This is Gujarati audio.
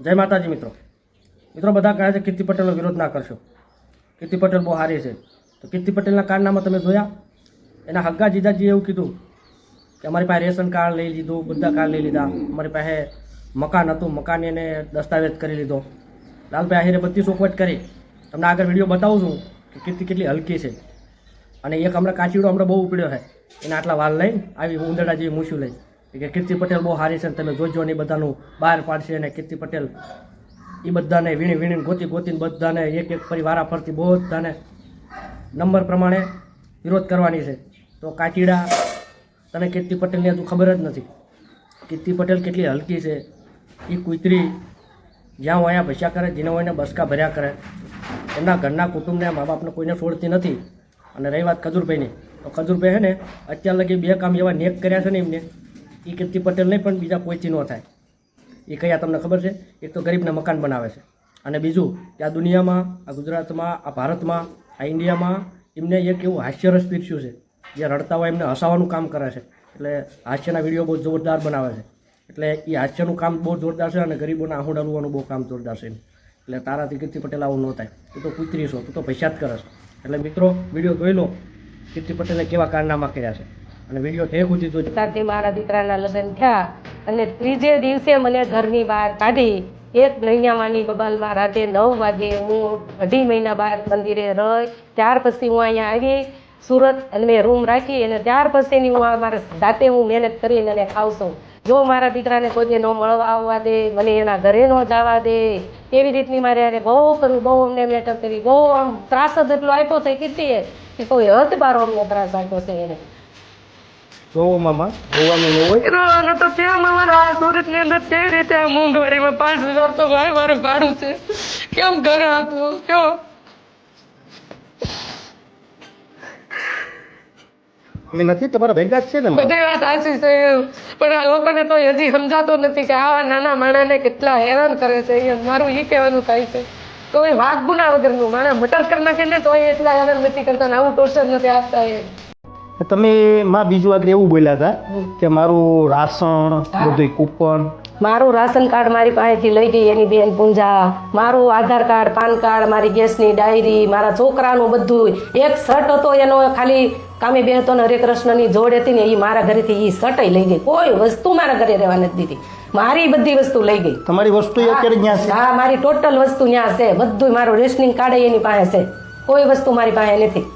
જય માતાજી મિત્રો બધા કહે છે કીર્તિ પટેલનો વિરોધ ના કરશો. કીર્તિ પટેલ બહુ સારી છે. તો કીર્તિ પટેલના કારનામાં તમે જોયા, એના હગ્ગા જીજાજીએ એવું કીધું કે અમારી પાસે રેશન કાર્ડ લઈ લીધું, બધા કાર્ડ લઈ લીધા, અમારી પાસે મકાન હતું, મકાન એને દસ્તાવેજ કરી લીધો. લાલભાઈ આહિરે બધી ચોખવટ કરી. તમને આગળ વિડીયો બતાવું છું કે કીર્તિ કેટલી હલકી છે. અને એક હમણાં કાચીડો હમણાં બહુ ઉપડ્યો છે, એને આટલા વાલ લઈને આવી ઉંદરડા જેવી મૂછું લઈ કે કીર્તિ પટેલ બહુ સારી છે, તમે જોજો ને બધાનું બહાર પાડશે. અને કીર્તિ પટેલ એ બધાને વીણી વીણીને ગોતીને બધાને એક પરિવારા ફરતી બધાને નંબર પ્રમાણે વિરોધ કરવાની છે. તો કાચીડા તને કીર્તિ પટેલની હજુ ખબર જ નથી. કીર્તિ પટેલ કેટલી હલકી છે. એ કૂતરી જ્યાં હોય ભસ્યા કરે, જેને હોય ને બસકા ભર્યા કરે. એમના ઘરના કુટુંબને મા બાપને કોઈને છોડતી નથી. અને રહી વાત ખજૂરભાઈની, તો ખજૂરભાઈ છે ને અત્યાર લગી 2 કામ એવા નેક કર્યા છે ને એમને, એ કીર્તિ પટેલ નહીં પણ બીજા કોઈથી ન થાય. એ કયા તમને ખબર છે? એક તો ગરીબને મકાન બનાવે છે, અને બીજું કે આ દુનિયામાં, આ ગુજરાતમાં, આ ભારતમાં, આ ઇન્ડિયામાં એમને એક એવું હાસ્યરસ પીરસ્યું છે. જે રડતા હોય એમને હસાવવાનું કામ કરે છે. એટલે હાસ્યના વિડીયો બહુ જોરદાર બનાવે છે. એટલે એ હાસ્યનું કામ બહુ જોરદાર છે, અને ગરીબોના આંખું ડાલવાનું બહુ કામ જોરદાર છે. એટલે તારાથી કીર્તિ પટેલ આવું ન થાય. તું તો કૂતરી છો, તું તો પૈસા જ કરે છે. એટલે મિત્રો વિડીયો જોઈ લો કીર્તિ પટેલે કેવા કારનામા કર્યા છે, અને વિડીયો થયે સુધી જોજો. સાથે મારા દીકરાના લગ્ન થયા અને ત્રીજે દિવસે મને ઘરની બહાર કાઢી. 1 મહિનામાંની બબાલમાં રાતે 9 વાગે હું 2.5 મહિના બહાર મંદિરે રહી. ત્યાર પછી હું અહીંયા આવી સુરત, અને મેં રૂમ રાખી, અને ત્યાર પછીની હું મારા જાતે હું મહેનત કરીને એને ખાઉં છું. જો મારા દીકરાને કોઈ ન મળવા આવવા દે, મને એના ઘરે ન જવા દે, એવી રીતની મારે એને બહુ કર્યું, બહુ અમને મેટર કરી, બહુ આમ ત્રાસ જ એટલો આપ્યો છે કીર્તિએ કે કોઈ હદ બારો અમને ત્રાસ આપ્યો છે એને. ગોવામાં હોય તો ત્યાં મારા સુરતની અંદર કેવી રીતે આ મોંઘવારીમાં 5,000 તો મારું ભાડું છે, કેમ ઘરે આપવું કયો? અમે નથી, તમારા ભેગા જ છે ને. બધી વાત સાચી છે, પણ આ લોકોને તો હજી સમજાતું નથી કે આવા નાના માણસને કેટલા હેરાન કરે છે. અહીંયા મારું એ કહેવાનું થાય છે. તો એ વાત ગુના વગરનું માણસ મટર કરી નાખે ને તો એ એટલા હેરાન નથી કરતા ને આવું ટોર્ચર નથી આપતા. એ તમે માં બીજું આગળ એવું બોલ્યા હતા કે મારું રાશન બધું કૂપન, મારું રાશન કાર્ડ મારી પાસેથી લઈ ગઈ એની બેન પૂંજા, મારું આધાર કાર્ડ, પાન કાર્ડ, મારી ગેસની ડાયરી, મારા છોકરાનું બધું. એક શર્ટ હતો એનો ખાલી કામે બે હતો ને હરે કૃષ્ણની જોડ હતી ને, એ મારા ઘરેથી એ શર્ટ લઈ ગઈ. કોઈ વસ્તુ મારા ઘરે રહેવા નથી દીધી. મારી બધી વસ્તુ લઈ ગઈ. તમારી વસ્તુ અત્યારે ત્યાં છે? હા, મારી ટોટલ વસ્તુ ત્યાં છે. બધું મારું રેશનિંગ કાર્ડ એની પાસે છે. કોઈ વસ્તુ મારી પાસે નથી.